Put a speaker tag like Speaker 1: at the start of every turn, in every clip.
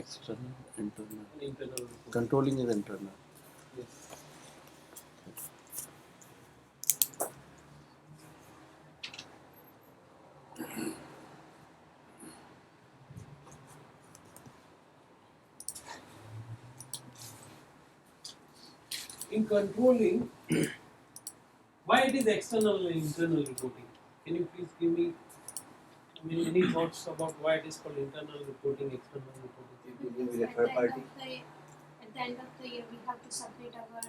Speaker 1: External, internal.
Speaker 2: and internal reporting.
Speaker 1: Controlling is internal.
Speaker 2: Yes. In controlling, why it is external and internal reporting? Can you please give me any thoughts about why it is called internal reporting, external reporting?
Speaker 3: Because
Speaker 4: With a third party.
Speaker 3: at the end of the year, we have to submit our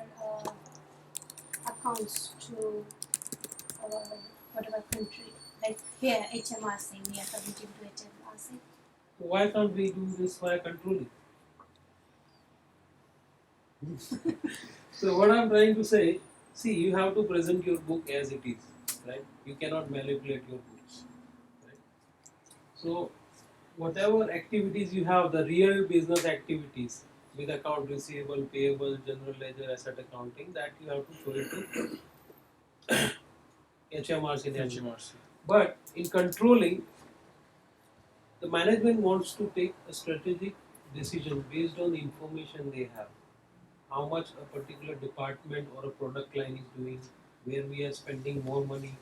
Speaker 3: accounts to our whatever country. Like here, HMRC, we are submitting to HMRC.
Speaker 2: So why can't we do this via controlling? So what I'm trying to say, see, you have to present your book as it is, right? You cannot manipulate your books, right? So whatever activities you have, the real business activities with account receivable, payable, general ledger, asset accounting, that you have to show it to HMRC.
Speaker 4: HMRC.
Speaker 2: But in controlling, the management wants to take a strategic decision based on the information they have. How much a particular department or a product line is doing, where we are spending more money,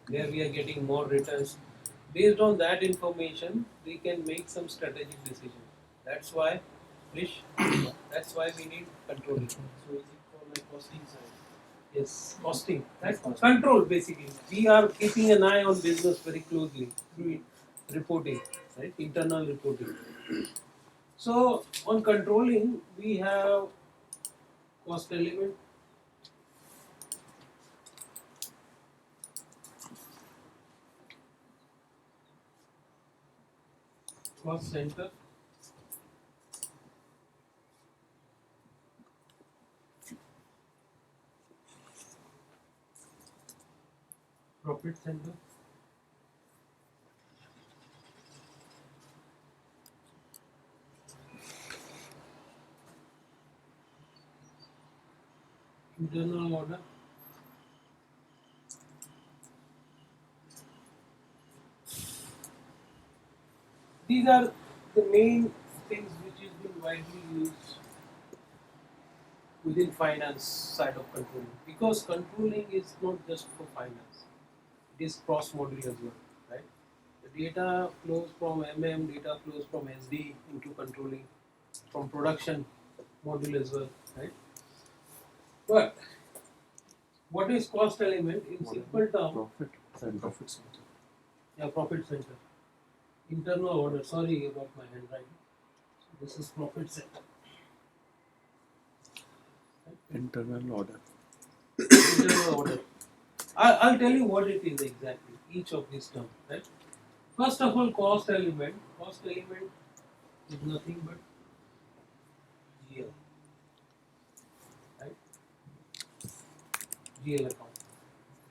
Speaker 2: where we are getting more returns. Based on that information, they can make some strategic decision. That's why, Rish, that's why we need controlling.
Speaker 4: So is it called like costing side?
Speaker 2: Yes, costing. That's
Speaker 4: Costing.
Speaker 2: control basically. We are keeping an eye on business very closely through reporting, right? Internal reporting. So on controlling, we have cost element, cost center, profit center, internal order, these are the main things which is been widely used within finance side of controlling, because controlling is not just for finance, it is cross module as well, right? The data flows from data flows from SD into controlling, from production module as well, right? But what is cost element in simple term?
Speaker 1: Profit center. Profit center.
Speaker 2: Yeah, profit center. Internal order. Sorry about my handwriting. So this is profit center.
Speaker 1: Internal order.
Speaker 2: Internal order. I'll tell you what it is exactly. Each of these terms, right? First of all, cost element. Cost element is nothing but GL, right? GL account.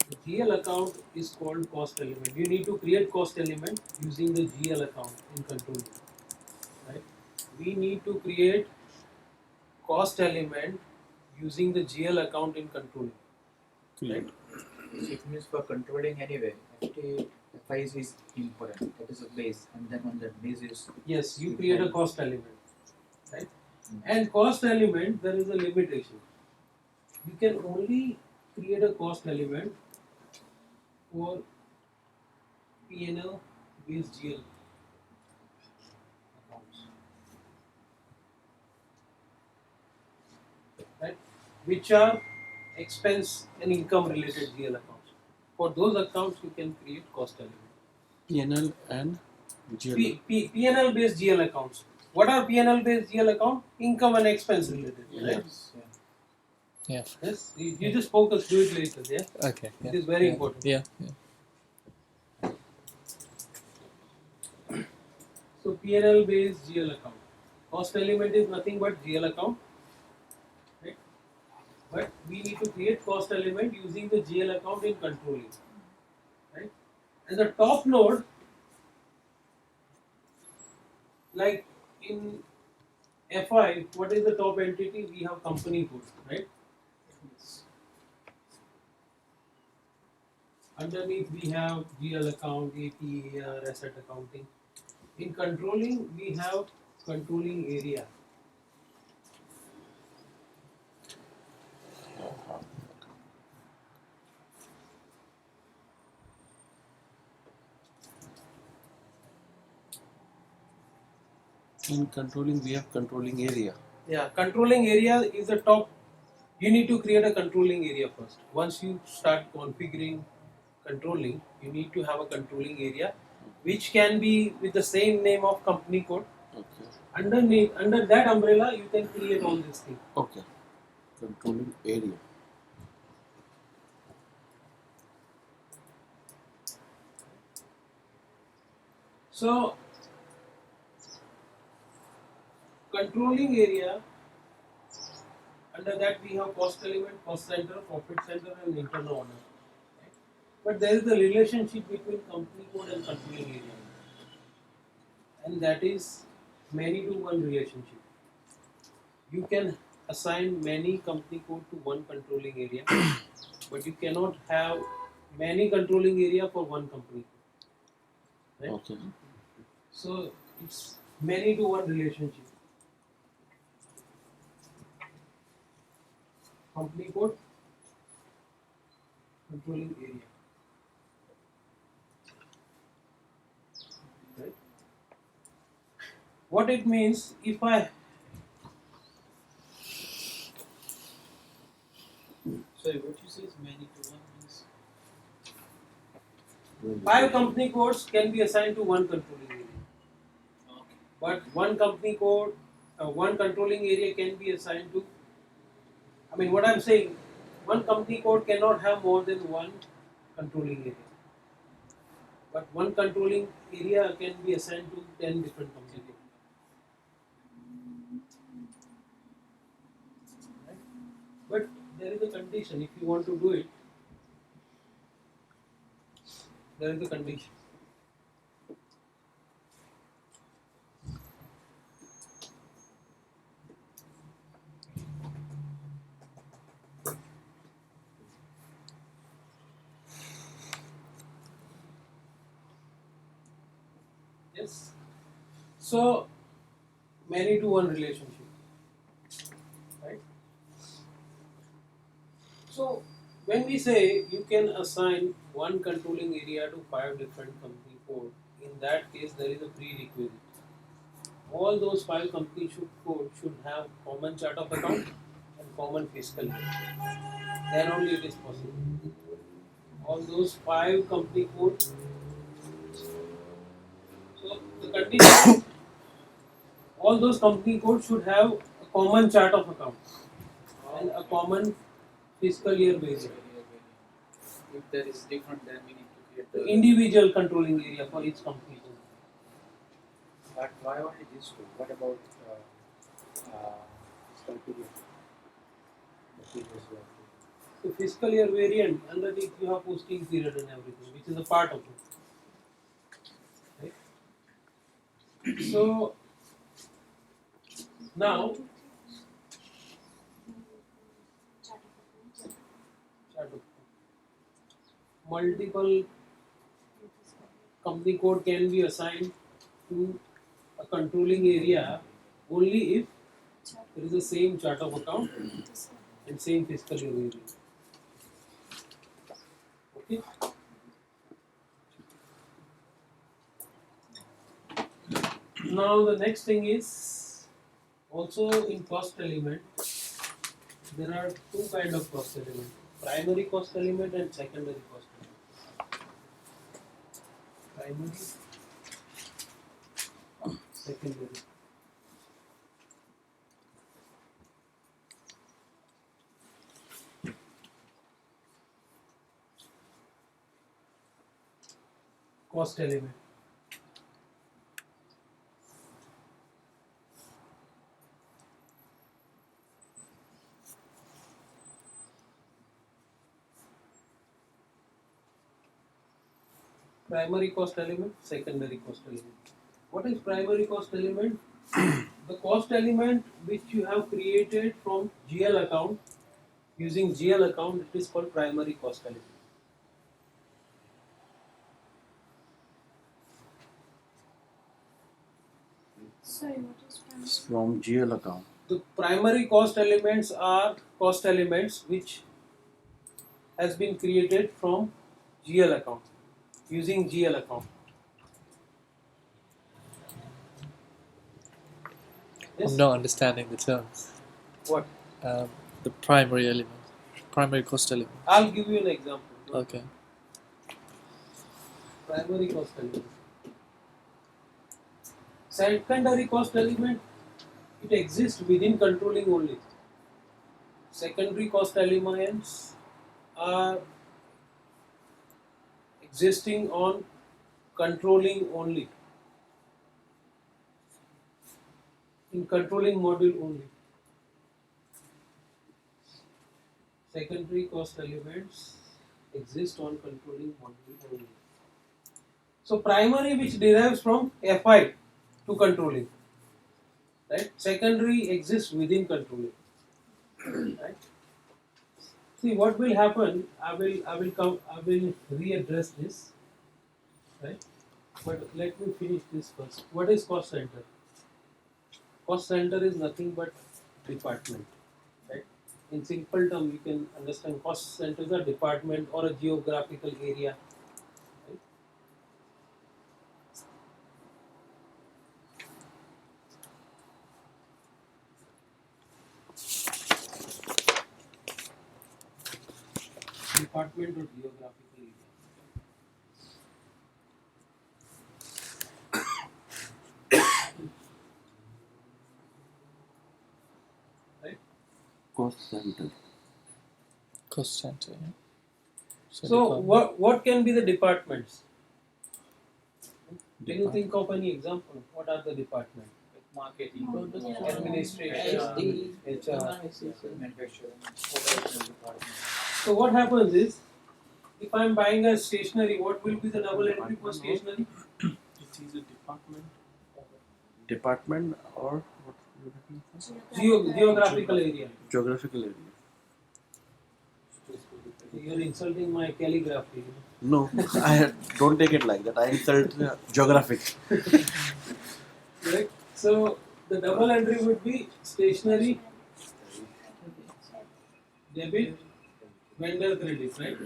Speaker 2: The GL account is called cost element. You need to create cost element using the GL account in controlling, right? We need to create cost element using the GL account in controlling, right?
Speaker 4: So it means for controlling anyway, FI is important. That is a base, and then on that basis.
Speaker 2: Yes, you create a cost element, right? And cost element, there is a limitation. You can only create a cost element for P&L based GL accounts, right? Which are expense and income related GL accounts. For those accounts, you can create cost element.
Speaker 1: PNL and GL.
Speaker 2: P&L based GL accounts. What are P&L based GL account? Income and expense related. Right?
Speaker 4: Yes.
Speaker 5: Yeah.
Speaker 2: Yes. You just focus. Do it later. Yeah.
Speaker 5: Okay. Yeah.
Speaker 2: It is very
Speaker 5: yeah.
Speaker 2: important.
Speaker 5: Yeah. Yeah.
Speaker 2: So P&L based GL account. Cost element is nothing but GL account. Right? But we need to create cost element using the GL account in controlling. Right? And the top node, like in FI, what is the top entity? We have company code, right? Underneath we have GL account, AP, AR, asset accounting. In controlling, we have controlling area.
Speaker 1: In controlling, we have controlling area.
Speaker 2: Yeah, controlling area is the top. You need to create a controlling area first. Once you start configuring controlling, you need to have a controlling area, which can be with the same name of company code.
Speaker 1: Okay.
Speaker 2: Underneath, under that umbrella, you can create all these things.
Speaker 1: Okay. Controlling area.
Speaker 2: So, controlling area, under that we have cost element, cost center, profit center, and internal order. Right? But there is a relationship between company code and controlling area, and that is many to one relationship. You can assign many company code to one controlling area, but you cannot have many controlling area for one company code. Right?
Speaker 1: Okay.
Speaker 2: So it's many to one relationship. Company code, controlling area. Right? What it means, if I
Speaker 4: Sorry, what you say is many to one means.
Speaker 2: five company codes can be assigned to one controlling area,
Speaker 4: Okay.
Speaker 2: but one company code, one controlling area can be assigned to. I mean, what I'm saying, one company code cannot have more than one controlling area, but one controlling area can be assigned to 10 different company codes. Right? But there is a condition. If you want to do it, there is a condition. Yes. So many to one relationship, right? So when we say you can assign one controlling area to five different company code, in that case there is a prerequisite. All those five company code should have common chart of account and common fiscal year. Then only it is possible. All those five company code. So the condition is all those company codes should have a common chart of account and a common fiscal year basis.
Speaker 4: If there is different, then we need to create
Speaker 2: The
Speaker 4: the
Speaker 2: individual controlling area for each company.
Speaker 4: But why only these two? What about fiscal period? The previous year.
Speaker 2: So fiscal year variant, underneath you have posting period and everything, which is a part of it. Right? So now chart of multiple company code can be assigned to a controlling area only if there is the same chart of account and same fiscal year variant. Okay. Now the next thing is also in cost element there are two kind of cost element: primary cost element and secondary cost element. Primary, secondary. Cost element. Primary cost element, secondary cost element. What is primary cost element? The cost element which you have created from GL account, using GL account, it is called primary cost element.
Speaker 3: Sorry, what is
Speaker 1: From GL account.
Speaker 2: The primary cost elements are cost elements which has been created from GL account, using GL account. Yes?
Speaker 5: I'm not understanding the terms.
Speaker 2: What?
Speaker 5: The primary element, primary cost element.
Speaker 2: I'll give you an example.
Speaker 5: Okay.
Speaker 2: Primary cost element. Secondary cost element, it exists within controlling only. Secondary cost elements are existing on controlling only. In controlling module only. Secondary cost elements exist on controlling module only. So primary which derives from FI to controlling, right? Secondary exists within controlling, right? See what will happen. I will readdress this, right? But let me finish this first. What is cost center? Cost center is nothing but department, right? In simple term, you can understand cost center is a department or a geographical area. Right? Department or geographical area. Right?
Speaker 1: Cost center.
Speaker 5: Cost center. Yeah.
Speaker 2: So
Speaker 5: department.
Speaker 2: what can be the departments? Can you
Speaker 1: Department.
Speaker 2: think of any example? What are the departments?
Speaker 4: Marketing,
Speaker 2: Administration,
Speaker 4: SD,
Speaker 2: HR.
Speaker 4: manufacturing, operational department.
Speaker 2: So what happens is, if I am buying a stationery, what will be the double entry for stationery?
Speaker 1: It is a department. Department or what you're looking for?
Speaker 2: Geographical area.
Speaker 1: Geographical area.
Speaker 2: You're insulting my calligraphy.
Speaker 1: No, I don't take it like that. I insult geographic.
Speaker 2: Right? So the double entry would be stationery, debit, vendor credit, right?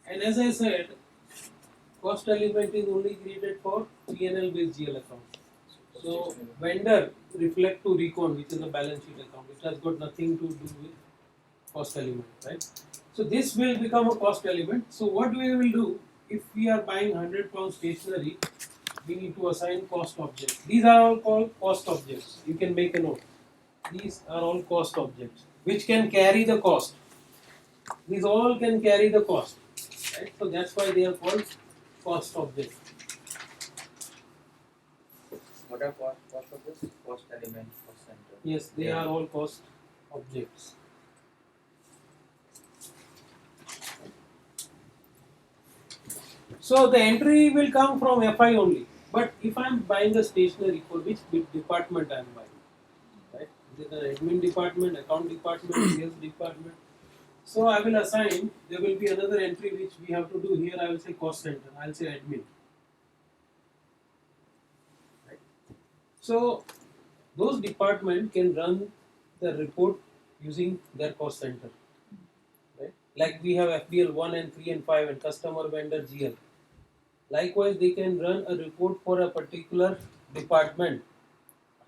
Speaker 2: And as I said, cost element is only created for P&L based GL account. So vendor reflect to recon, which is a balance sheet account. It has got nothing to do with cost element, right? So this will become a cost element. So what we will do, if we are buying 100 pound stationery, we need to assign cost objects. These are all called cost objects. You can make a note. These are all cost objects, which can carry the cost. These all can carry the cost, right? So that's why they are called cost objects.
Speaker 4: What are cost of this? Cost element, cost center.
Speaker 2: Yes, they are all cost objects. So the entry will come from FI only. But if I am buying a stationery, for which department I am buying, right? Is it an admin department, account department, sales department? So I will assign. There will be another entry which we have to do here. I will say cost center. I will say admin. Right? So those department can run the report using their cost center. Right? Like we have FBL 1 and 3 and 5 and customer vendor GL. Likewise, they can run a report for a particular department,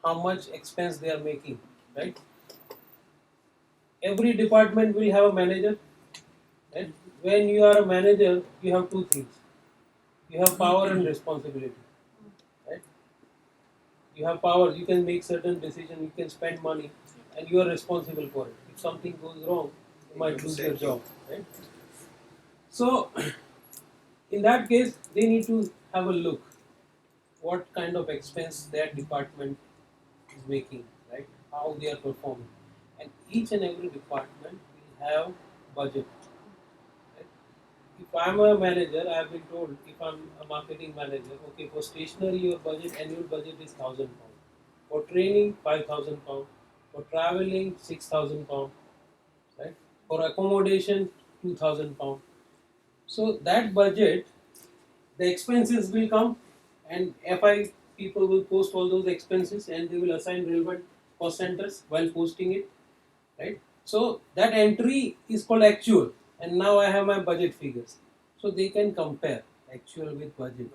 Speaker 2: how much expense they are making, right? Every department will have a manager, right? When you are a manager, you have two things. You have power and responsibility, right? You have power, you can make certain decisions, you can spend money, and you are responsible for it. If something goes wrong, you might lose your job, right? So, in that case, they need to have a look what kind of expense their department is making, right? How they are performing, and each and every department will have budget. Right? If I'm a manager, I have been told if I'm a marketing manager, okay, for stationery your budget annual budget is £1,000, for training £5,000, for traveling £6,000, right? For accommodation £2,000. So that budget, the expenses will come, and FI people will post all those expenses and they will assign relevant cost centers while posting it, right? So that entry is called actual, and now I have my budget figures. So they can compare actual with budget,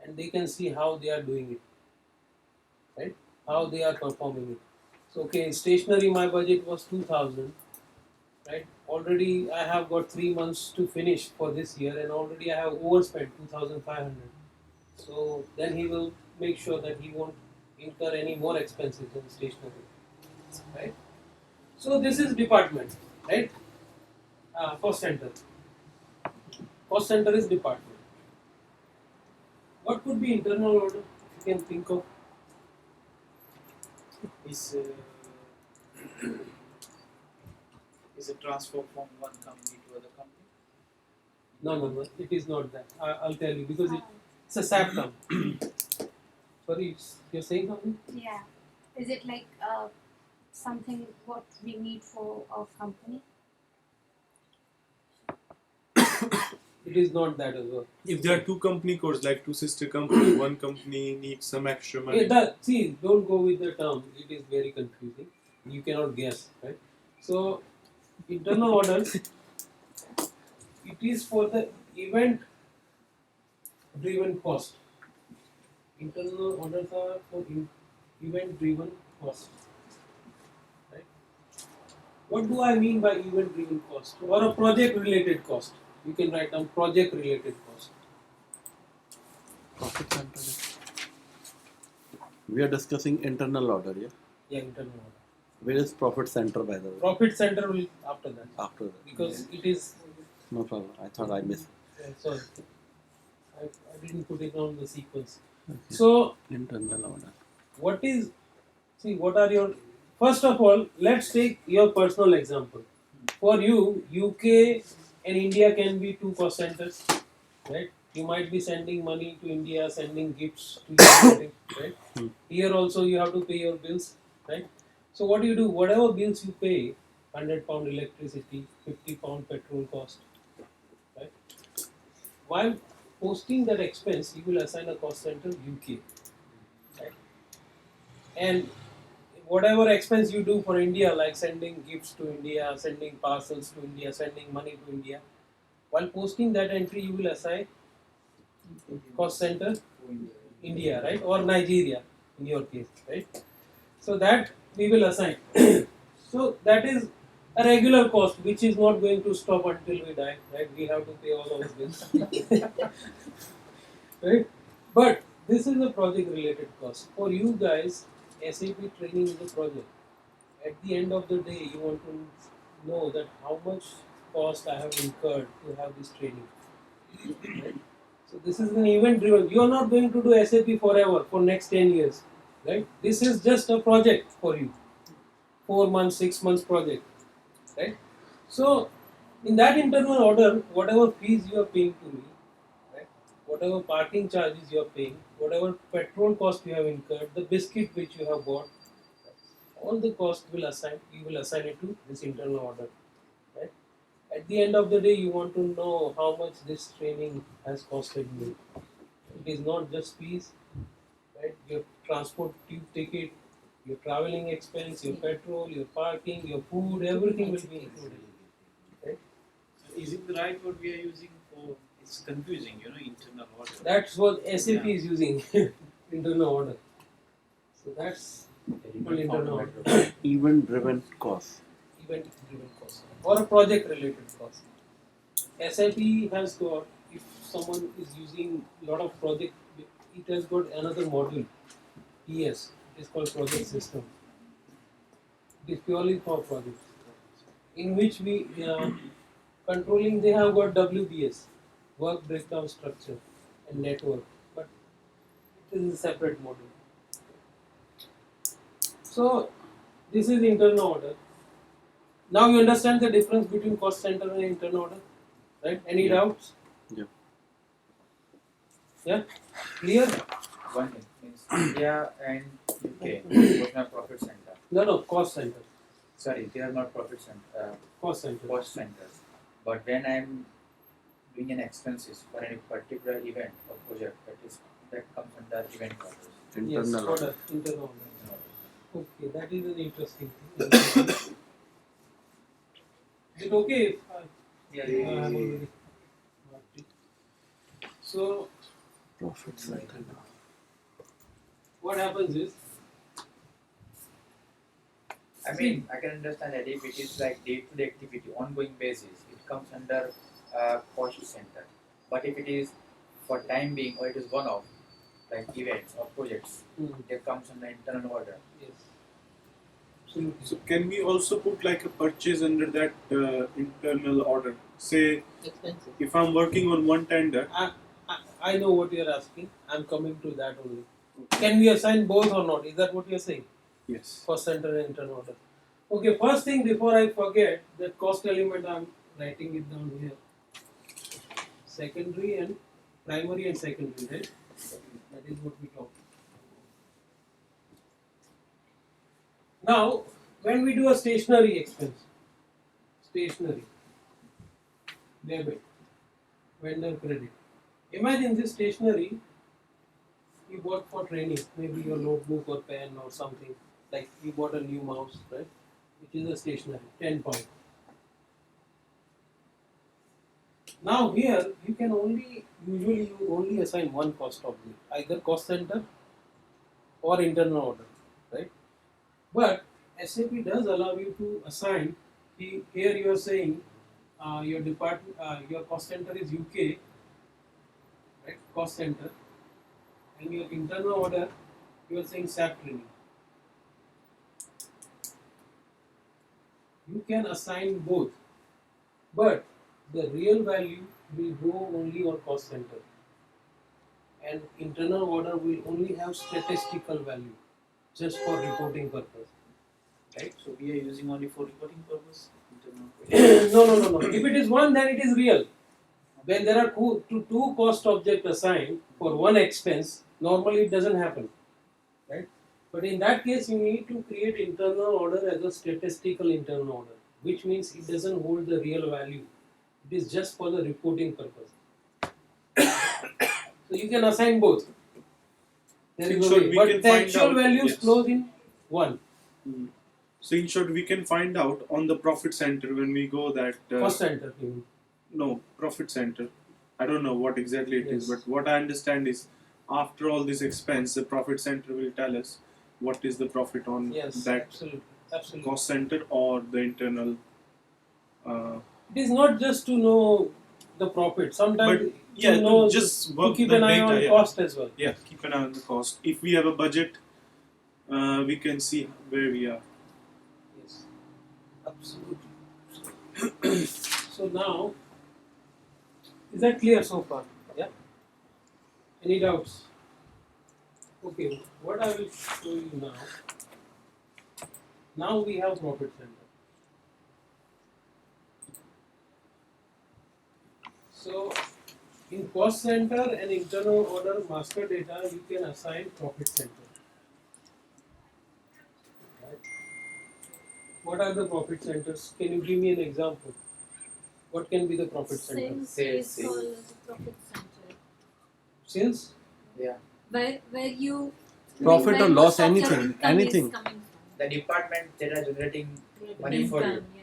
Speaker 2: and they can see how they are doing it, right? How they are performing it. So okay, stationery my budget was 2000, right? Already I have got 3 months to finish for this year, and already I have overspent 2500. So then he will make sure that he won't incur any more expenses in stationery, right? So this is department, right? Cost center. Cost center is department. What could be internal order if you can think of?
Speaker 4: Is is a transfer from one company to other company?
Speaker 2: No. It is not that. I'll tell you because it's a SAP term. Sorry, you're saying something?
Speaker 3: Yeah. Is it like something what we need for our company?
Speaker 2: It is not that as well.
Speaker 1: If there are two company codes, like two sister company, one company needs some extra money.
Speaker 2: See, don't go with the term. It is very confusing. You cannot guess, right? So, internal orders, it is for the event-driven cost. Internal orders are for event-driven cost, right? What do I mean by event-driven cost? Or a project-related cost. You can write down project-related cost.
Speaker 1: Profit center. We are discussing internal order, yeah?
Speaker 2: Yeah, internal order.
Speaker 1: Where is profit center, by the way?
Speaker 2: Profit center will after that.
Speaker 1: After that.
Speaker 2: Because it is
Speaker 1: No problem. I thought I missed.
Speaker 2: sorry, I didn't put it on the sequence. So,
Speaker 1: Internal order.
Speaker 2: what is, see, what are your, first of all, let's take your personal example. For you, UK and India can be two cost centers, right? You might be sending money to India, sending gifts to your relative, right? Here also you have to pay your bills, right? So what do? Whatever bills you pay, £100 electricity, £50 petrol cost, right? While posting that expense, you will assign a cost center UK, right? And whatever expense you do for India, like sending gifts to India, sending parcels to India, sending money to India, while posting that entry, you will assign cost center India, right? Or Nigeria in your case, right? So that we will assign. So that is a regular cost which is not going to stop until we die, right? We have to pay all our bills. Right? But this is a project related cost. For you guys, SAP training is a project. At the end of the day, you want to know that how much cost I have incurred to have this training. Right? So this is an event driven. You are not going to do SAP forever for next 10 years. Right? This is just a project for you. 4 months, 6 months project. Right? So in that internal order, whatever fees you are paying to me, right? Whatever parking charges you are paying, whatever petrol cost you have incurred, the biscuit which you have bought, all the cost will assign, you will assign it to this internal order. Right? At the end of the day, you want to know how much this training has costed me. It is not just fees, right? Your transport tube ticket, your traveling expense, your petrol, your parking, your food, everything will be included. Right?
Speaker 6: Is it the right word we are using for? It's confusing, internal order.
Speaker 2: That's what SAP is using, internal order. So that's called internal order.
Speaker 1: Event driven cost.
Speaker 2: Event driven cost or a project related cost. SAP has got, if someone is using a lot of project, it has got another module, PS, it is called project system. It is purely for projects, in which we controlling, they have got WBS, work breakdown structure and network, but it is a separate module. So this is internal order. Now you understand the difference between cost center and internal order, right? Any doubts?
Speaker 1: Yeah.
Speaker 2: Yeah? Clear?
Speaker 4: One thing means India and UK was not profit center.
Speaker 2: No, cost center.
Speaker 4: Sorry, they are not profit center.
Speaker 2: Cost center.
Speaker 4: Cost centers. But when I'm doing an expenses for any particular event or project that is that comes under event orders.
Speaker 2: Yes,
Speaker 1: Internal
Speaker 2: order, internal order. Okay, that is an interesting thing. Is it okay if I have already marked it? So
Speaker 1: profit center.
Speaker 2: what happens is,
Speaker 4: I mean, I can understand that if it is like day-to-day activity, ongoing basis, it comes under cost center. But if it is for time being or it is one-off, like events or projects, it comes under internal order.
Speaker 2: yes, absolutely.
Speaker 7: So can we also put like a purchase under that internal order? Say
Speaker 2: Expensive.
Speaker 7: if I'm working on one tender,
Speaker 2: I know what you are asking. I'm coming to that only. Can we assign both or not? Is that what you are saying?
Speaker 7: yes.
Speaker 2: Cost center and internal order. Okay, first thing before I forget, that cost element I'm writing it down here. Secondary and primary and secondary, right? That is what we talk. Now, when we do a stationary expense, stationary, debit, vendor credit. Imagine this stationary you bought for training, maybe your notebook or pen or something. Like you bought a new mouse, right? Which is a stationary, 10 point. Now here you can usually you only assign one cost object, either cost center or internal order, right? But SAP does allow you to assign. Here you are saying your cost center is UK, right? Cost center, and your internal order you are saying SAP training. You can assign both, but the real value will go only on cost center, and internal order will only have statistical value just for reporting purpose. Right?
Speaker 6: So we are using only for reporting purpose. Internal.
Speaker 2: No. If it is one, then it is real. When there are two cost object assigned for one expense, normally it doesn't happen, right? But in that case, you need to create internal order as a statistical internal order, which means it doesn't hold the real value. It is just for the reporting purpose. So you can assign both. There
Speaker 7: In
Speaker 2: is a
Speaker 7: short,
Speaker 2: way,
Speaker 7: we
Speaker 2: but
Speaker 7: can
Speaker 2: the
Speaker 7: find
Speaker 2: actual
Speaker 7: out-
Speaker 2: values
Speaker 7: yes.
Speaker 2: close in one.
Speaker 7: So in short, we can find out on the profit center when we go that
Speaker 2: Cost center. You mean.
Speaker 7: no profit center. I don't know what exactly it is,
Speaker 2: Yes.
Speaker 7: but what I understand is after all this expense, the profit center will tell us what is the profit on
Speaker 2: Yes,
Speaker 7: that
Speaker 2: absolutely.
Speaker 7: cost center or the internal.
Speaker 2: It is not just to know the profit. Sometimes
Speaker 7: But yeah,
Speaker 2: to know
Speaker 7: just
Speaker 2: to
Speaker 7: work
Speaker 2: keep
Speaker 7: the
Speaker 2: an eye
Speaker 7: data,
Speaker 2: on
Speaker 7: yeah.
Speaker 2: cost as well.
Speaker 7: Yeah, keep an eye on the cost. If we have a budget, we can see where we are.
Speaker 2: Yes, absolutely. So now, is that clear so far? Yeah. Any doubts? Okay. What I will show you now. Now we have profit center. So in cost center and internal order master data, you can assign profit center. Right? What are the profit centers? Can you give me an example? What can be the profit center?
Speaker 8: Sales is called as a profit center.
Speaker 2: Sales?
Speaker 4: Yeah.
Speaker 8: Where you
Speaker 1: Profit
Speaker 8: where
Speaker 1: or loss,
Speaker 8: most of your
Speaker 1: anything,
Speaker 8: income
Speaker 1: anything.
Speaker 8: is coming
Speaker 4: The department that are generating
Speaker 8: from.
Speaker 4: money for you.
Speaker 8: Income, yeah.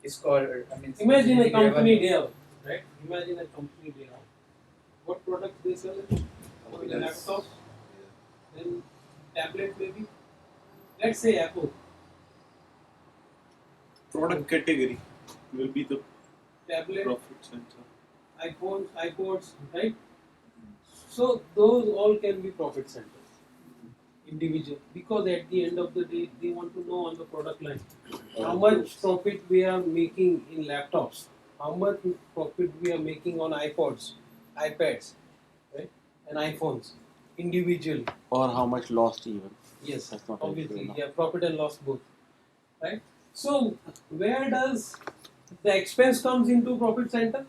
Speaker 4: is called, I mean,
Speaker 2: Imagine a
Speaker 4: generating
Speaker 2: company
Speaker 4: revenue.
Speaker 2: there, right? Imagine a company there. What products they sell? The laptop, then tablet maybe. Let's say Apple.
Speaker 7: Product category will be the
Speaker 2: Tablet,
Speaker 7: profit center.
Speaker 2: iPhones, iPods, right? So those all can be profit centers. Individual, because at the end of the day, they want to know on the product line how much profit we are making in laptops, how much profit we are making on iPods, iPads, right, and iPhones individually.
Speaker 1: Or how much lost even.
Speaker 2: Yes,
Speaker 1: That's not
Speaker 2: obviously,
Speaker 1: enough.
Speaker 2: yeah, profit and loss both, right? So where does the expense comes into profit center,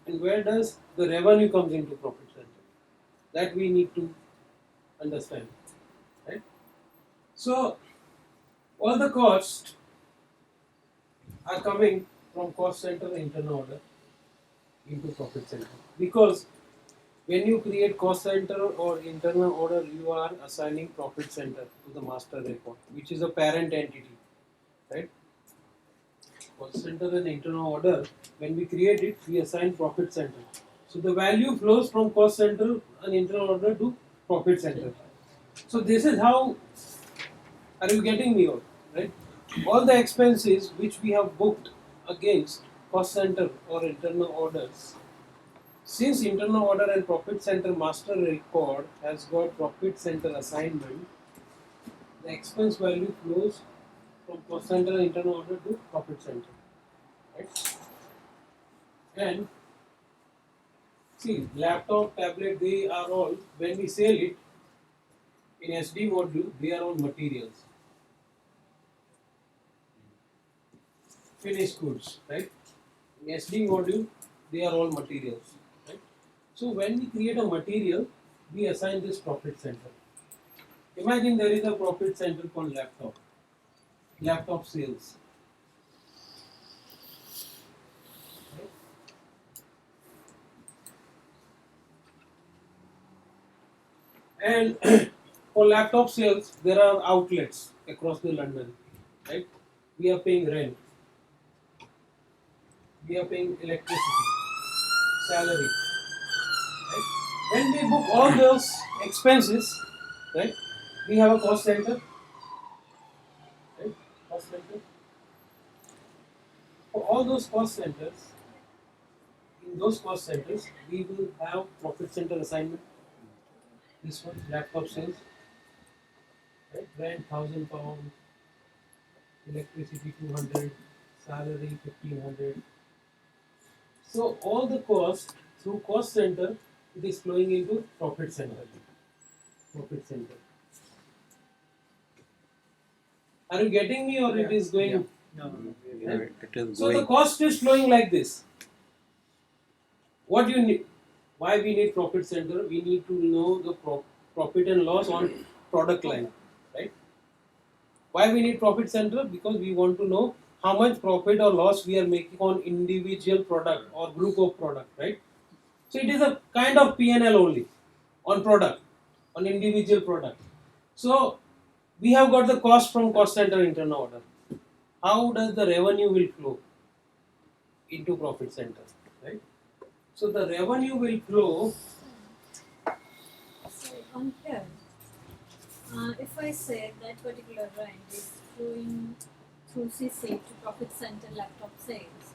Speaker 2: and where does the revenue comes into profit center? That we need to understand, right? So all the costs are coming from cost center and internal order into profit center, because When you create cost center or internal order, you are assigning profit center to the master record, which is a parent entity, right? Cost center and internal order, when we create it, we assign profit center. So the value flows from cost center and internal order to profit center. So this is how, are you getting me out, right? All the expenses which we have booked against cost center or internal orders, since internal order and profit center master record has got profit center assignment, the expense value flows from cost center and internal order to profit center, right? And see, laptop, tablet, they are all, when we sell it in SD module, they are all materials, finished goods, right? In SD module, they are all materials, right? So when we create a material, we assign this profit center. Imagine there is a profit center called laptop sales. And for laptop sales, there are outlets across the London, right? We are paying rent, we are paying electricity, salary, right? When we book all those expenses, right? We have a cost center, right? Cost center. For all those cost centers, in those cost centers, we will have profit center assignment. This one, laptop sales, right? Rent £1,000, electricity 200, salary 1500. So all the cost through cost center, it is flowing into profit center. Profit center. Are you getting me, or it is going?
Speaker 6: No, no,
Speaker 2: Right?
Speaker 5: It is
Speaker 2: So the
Speaker 5: going.
Speaker 2: cost is flowing like this. What you need? Why we need profit center? We need to know the profit and loss on product line, right? Why we need profit center? Because we want to know how much profit or loss we are making on individual product or group of product, right? So it is a kind of P&L only on product, on individual product. So we have got the cost from cost center internal order. How does the revenue will flow into profit center, right? So the revenue will flow.
Speaker 8: So on here, if I say that particular rent is flowing through CC to profit center laptop sales,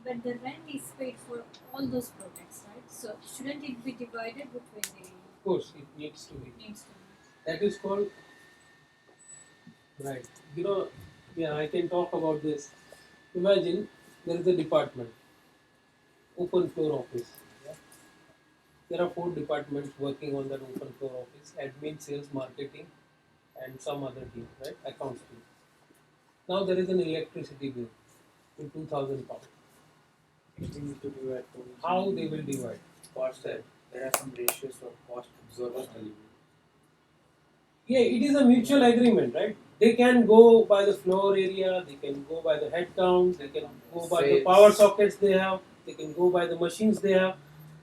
Speaker 8: but the rent is paid for all those products, right? So shouldn't it be divided between the
Speaker 2: Of course, it needs to be.
Speaker 8: needs to
Speaker 2: That is called, right. You know, yeah, I can talk about this. Imagine there is a department, open floor office. Yeah? There are 4 departments working on that open floor office: admin, sales, marketing, and some other team, right? Accounts team. Now there is an electricity bill to £2,000.
Speaker 4: We need to divide
Speaker 2: How they will divide?
Speaker 4: cost. There are some ratios of cost absorbers delivery.
Speaker 2: Yeah, it is a mutual agreement, right? They can go by the floor area, they can go by the head count, they can go by the
Speaker 4: Sales.
Speaker 2: power sockets they have, they can go by the machines they have.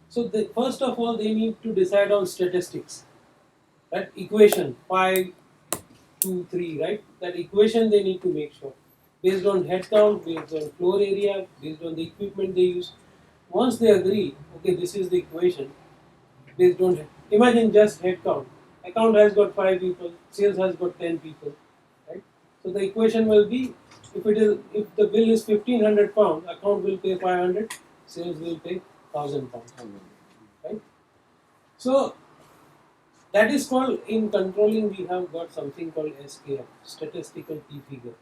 Speaker 2: So first of all, they need to decide on statistics. That equation 5, 2, 3, right? That equation they need to make sure. Based on head count, based on floor area, based on the equipment they use. Once they agree, okay, this is the equation, based on, imagine just head count. Account has got 5 people, sales has got 10 people, right? So the equation will be, if the bill is £1,500, account will pay 500, sales will pay £1,000, right? So that is called, in controlling we have got something called SKF, statistical key figure,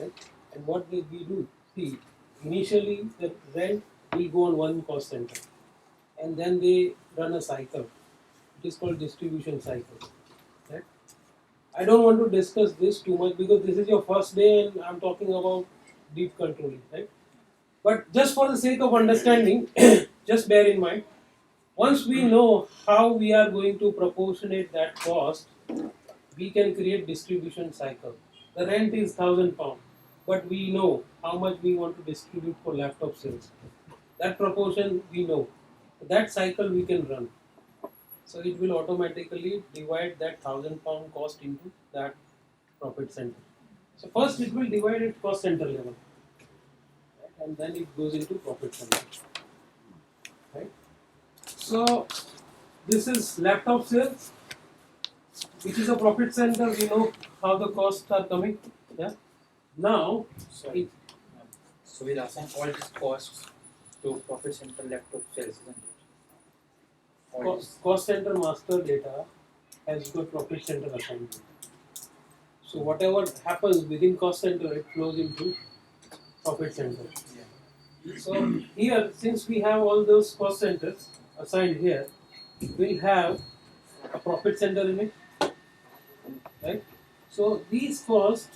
Speaker 2: right? And what did we do? See, initially the rent will go on one cost center, and then they run a cycle. It is called distribution cycle. Right? I don't want to discuss this too much because this is your first day and I'm talking about deep controlling, right? But just for the sake of understanding, just bear in mind, once we know how we are going to proportionate that cost, we can create distribution cycle. The rent is £1,000, but we know how much we want to distribute for laptop sales. That proportion we know. That cycle we can run. So it will automatically divide that £1,000 cost into that profit center. So first it will divide at cost center level, right? And then it goes into profit center. Right? So this is laptop sales, which is a profit center. We know how the costs are coming. Yeah. Now,
Speaker 4: Sorry. So we'll assign all these costs to profit center laptop sales, isn't it? All these.
Speaker 2: cost center master data has got profit center assignment. So whatever happens within cost center, it flows into profit center. So here, since we have all those cost centers assigned here, we'll have a profit center in it, right? So these costs,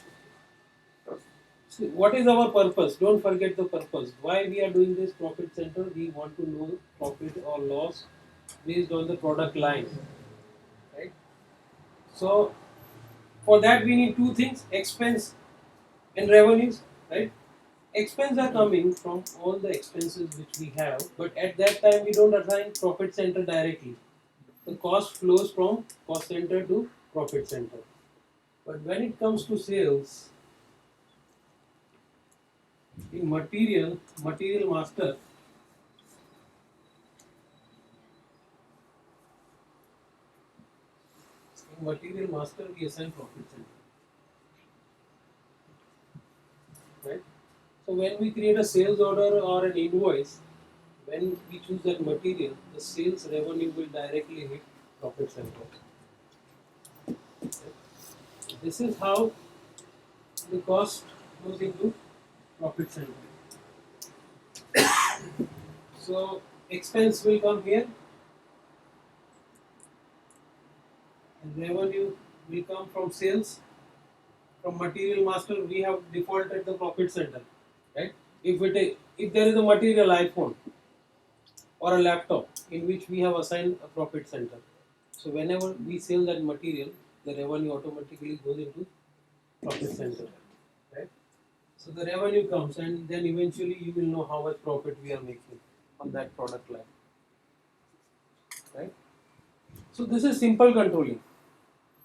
Speaker 2: see, what is our purpose? Don't forget the purpose. Why we are doing this profit center? We want to know profit or loss based on the product line, right? So for that we need two things: expense and revenues, right? Expense are coming from all the expenses which we have, but at that time we don't assign profit center directly. The cost flows from cost center to profit center. But when it comes to sales, in material master, we assign profit center, right? So when we create a sales order or an invoice, when we choose that material, the sales revenue will directly hit profit center. This is how the cost goes into profit center. So expense will come here, and revenue will come from sales. From material master, we have defaulted the profit center, right? If there is a material iPhone or a laptop in which we have assigned a profit center, so whenever we sell that material, the revenue automatically goes into profit center, right? So the revenue comes, and then eventually you will know how much profit we are making on that product line, right? So this is simple controlling.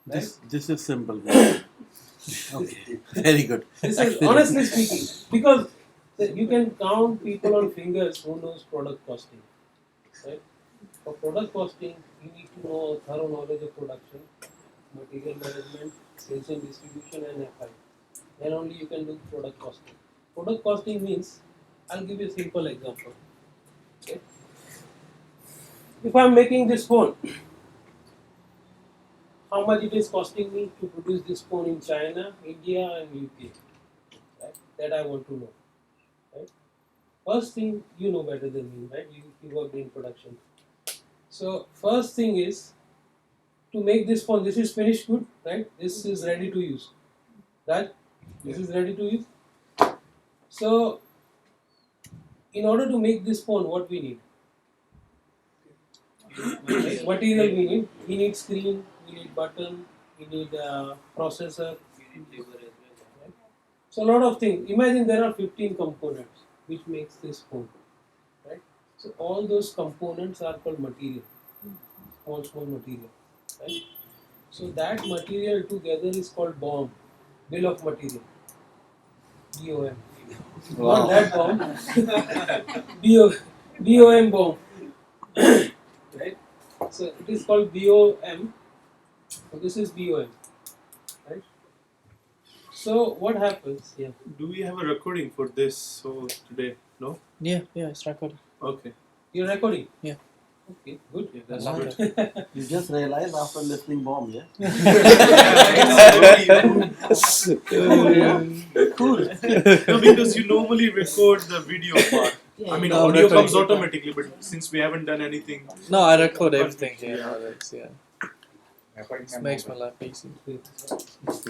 Speaker 2: Right?
Speaker 1: This is simple. Okay, very good.
Speaker 2: This is honestly speaking, because you can count people on fingers who knows product costing, right? For product costing, you need to know a thorough knowledge of production, material management, sales and distribution, and FI. Then only you can do product costing. Product costing means, I'll give you a simple example. Okay? If I'm making this phone, how much it is costing me to produce this phone in China, India, and UK? Right? That I want to know. Right? First thing, you know better than me, right? You worked in production. So first thing is to make this phone. This is finished good, right? This is ready to use, right? This is ready to use. So in order to make this phone, what we need? Right? Material we need. We need screen. We need button. We need processor. Right? So a lot of things. Imagine there are 15 components which makes this phone, right? So all those components are called material, small material, right? So that material together is called BOM, bill of material, BOM. Not that BOM, BOM BOM, right? So it is called BOM. So this is BOM, right? So what happens? Yeah.
Speaker 7: Do we have a recording for this? So today, no?
Speaker 5: Yeah, it's recorded.
Speaker 7: Okay.
Speaker 2: You're recording?
Speaker 5: Yeah.
Speaker 2: Okay, good.
Speaker 7: Yeah, that's
Speaker 5: Wow.
Speaker 7: good.
Speaker 1: You just realized after listening bomb, yeah?
Speaker 7: Cool. No, because you normally record the video part. I mean,
Speaker 5: No,
Speaker 7: audio
Speaker 5: recording.
Speaker 7: comes automatically, but since we haven't done anything,
Speaker 5: No, I record everything here
Speaker 7: Yeah.
Speaker 5: nowadays, yeah.
Speaker 4: Recording
Speaker 5: It makes my life easy.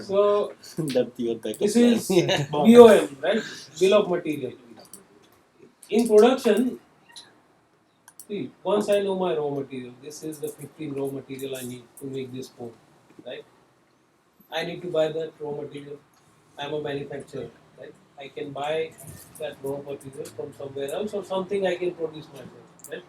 Speaker 2: So
Speaker 1: That's your backup
Speaker 2: this
Speaker 1: plan.
Speaker 2: is BOM, right? Bill of material. In production, see, once I know my raw material, this is the 15 raw material I need to make this phone, right? I need to buy that raw material. I'm a manufacturer, right? I can buy that raw material from somewhere else or something I can produce myself, right?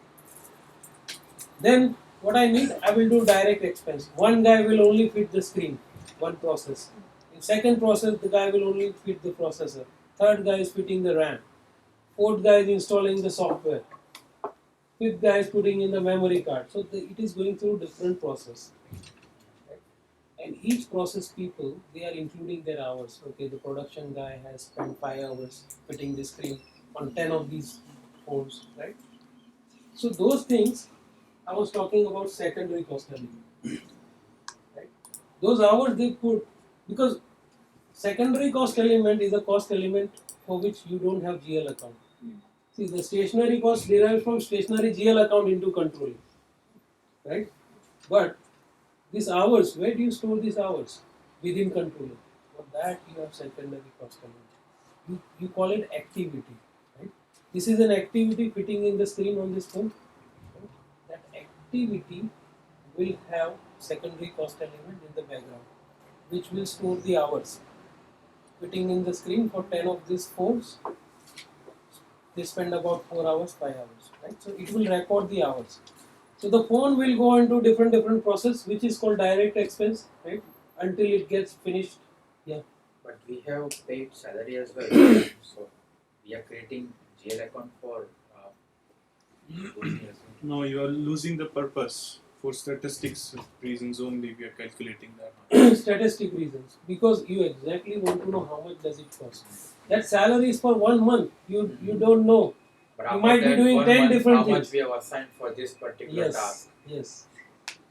Speaker 2: Then what I need, I will do direct expense. One guy will only fit the screen, one process. In second process, the guy will only fit the processor. Third guy is fitting the RAM. Fourth guy is installing the software. Fifth guy is putting in the memory card. So it is going through different process. Right? And each process people, they are including their hours. Okay, the production guy has spent 5 hours fitting the screen on 10 of these phones, right? So those things, I was talking about secondary cost element. Right? Those hours they put, because secondary cost element is a cost element for which you don't have GL account. See, the stationary cost derives from stationary GL account into controlling, right? But these hours, where do you store these hours? Within controlling. For that you have secondary cost element. You call it activity, right? This is an activity fitting in the screen on this phone. Right? That activity will have secondary cost element in the background, which will store the hours. Fitting in the screen for 10 of these phones, they spend about 4 hours, 5 hours, right? So it will record the hours. So the phone will go into different process, which is called direct expense, right? Until it gets finished. Yeah.
Speaker 4: But we have paid salary as well. So we are creating GL account for working as well.
Speaker 7: No, you are losing the purpose. For statistics reasons only, we are calculating that.
Speaker 2: Statistic reasons, because you exactly want to know how much does it cost. That salary is for 1 month. You don't know.
Speaker 4: But
Speaker 2: You
Speaker 4: after
Speaker 2: might be
Speaker 4: that
Speaker 2: doing
Speaker 4: 1
Speaker 2: 10
Speaker 4: month,
Speaker 2: different
Speaker 4: how much
Speaker 2: things.
Speaker 4: we have assigned for this particular
Speaker 2: Yes,
Speaker 4: task.
Speaker 2: yes.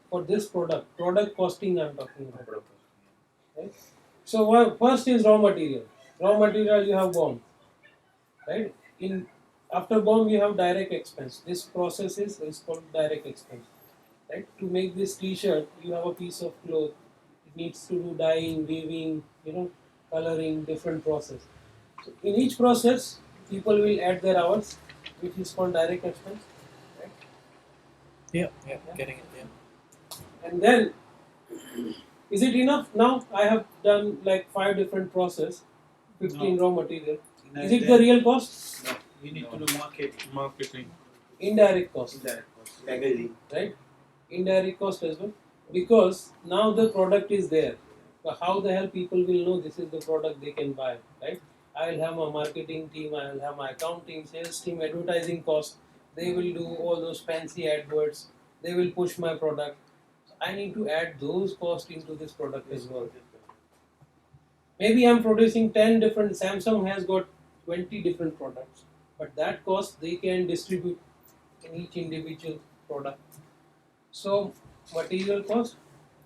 Speaker 2: For this product costing I'm talking about. Right? So first is raw material. Raw material you have BOM, right? In after BOM you have direct expense. This process is called direct expense. Right? To make this T-shirt, you have a piece of cloth. It needs to do dyeing, weaving, coloring, different process. So in each process, people will add their hours, which is called direct expense. Right?
Speaker 5: Yeah, getting it. Yeah.
Speaker 2: And then, is it enough? Now I have done like 5 different process, 15 raw material. Is it the real cost?
Speaker 6: No, you need to do
Speaker 7: Marketing.
Speaker 2: Indirect cost,
Speaker 6: indirect cost, packaging.
Speaker 2: right? Indirect cost as well, because now the product is there. So how the hell people will know this is the product they can buy, right? I will have my marketing team, I will have my accounting, sales team, advertising cost. They will do all those fancy adverts. They will push my product. I need to add those costs into this product as well. Maybe I'm producing 10 different, Samsung has got 20 different products, but that cost they can distribute in each individual product. So material cost,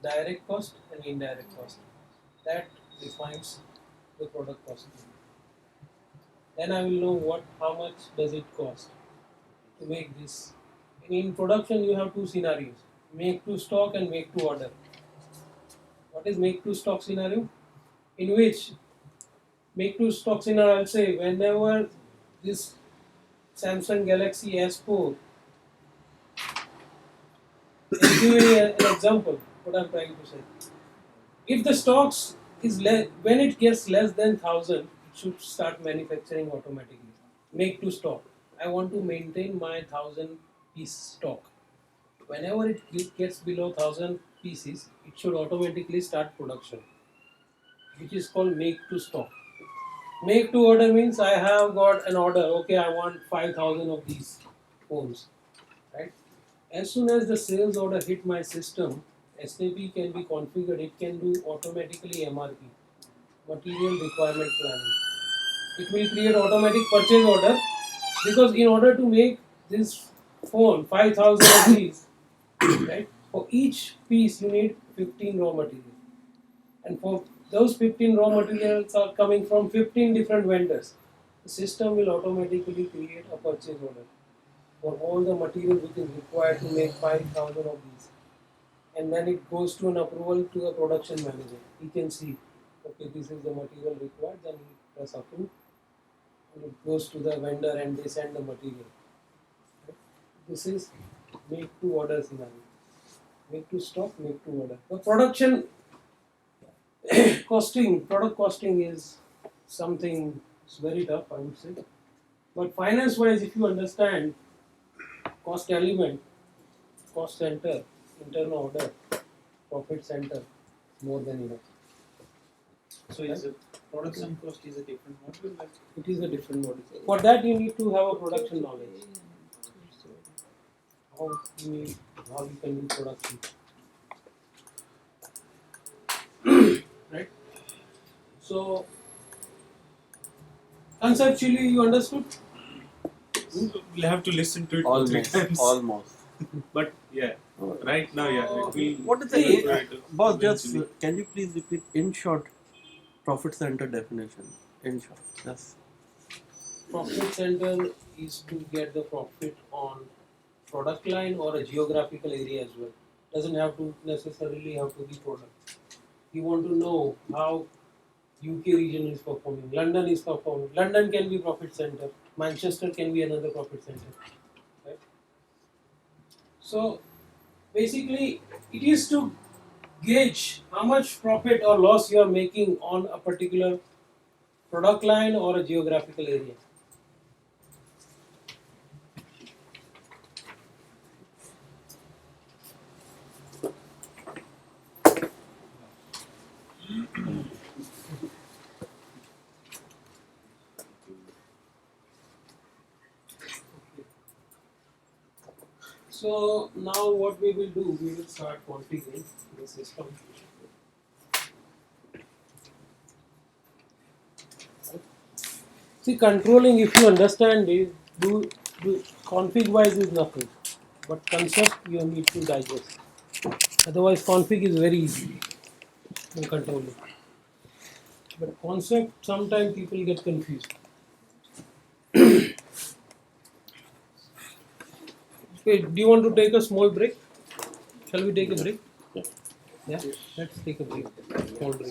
Speaker 2: direct cost and indirect cost, that defines the product cost. Then I will know how much does it cost to make this. In production you have two scenarios, make to stock and make to order. What is make to stock scenario? In which make to stock scenario, I'll say whenever this Samsung Galaxy S4, I'll give you an example what I'm trying to say. If the stocks is less, when it gets less than 1,000, it should start manufacturing automatically. Make to stock. I want to maintain my 1,000 piece stock. Whenever it gets below 1,000 pieces, it should automatically start production, which is called make to stock. Make to order means I have got an order. Okay, I want 5,000 of these phones, right? As soon as the sales order hit my system, SAP can be configured. It can do automatically MRP, material requirement planning. It will create automatic purchase order, because in order to make this phone 5,000 of these, right? For each piece you need 15 raw material, and for those 15 raw materials are coming from 15 different vendors. The system will automatically create a purchase order for all the material which is required to make 5,000 of these. And then it goes to an approval to the production manager. He can see, okay, this is the material required, then he press approve, and it goes to the vendor and they send the material. This is make to order scenario. Make to stock, make to order. The production product costing is something it's very tough, I would say. But finance wise, if you understand cost element, cost center, internal order, profit center, more than enough.
Speaker 6: So is the production cost is a different module? Like
Speaker 2: It is a different model. For that you need to have a production knowledge. How you can do production. Right? So conceptually you understood?
Speaker 7: We'll have to listen to it 2-3 times.
Speaker 1: Almost.
Speaker 7: But yeah, right now, yeah. We'll
Speaker 1: What is
Speaker 7: we'll
Speaker 1: the
Speaker 7: try to
Speaker 1: boss? Just
Speaker 7: eventually.
Speaker 1: can you please repeat in short profit center definition? In short, yes.
Speaker 2: Profit center is to get the profit on product line or a geographical area as well. Doesn't have to necessarily have to be product. You want to know how UK region is performing, London is performing. London can be profit center, Manchester can be another profit center. Right? So basically it is to gauge how much profit or loss you are making on a particular product line or a geographical area. So now what we will do, we will start configuring the system. See, controlling, if you understand it, do config wise is nothing, but concept you need to digest. Otherwise, config is very easy in controlling. But concept, sometimes people get confused. Okay, do you want to take a small break? Shall we take a break? Yeah, let's take a break. Small break.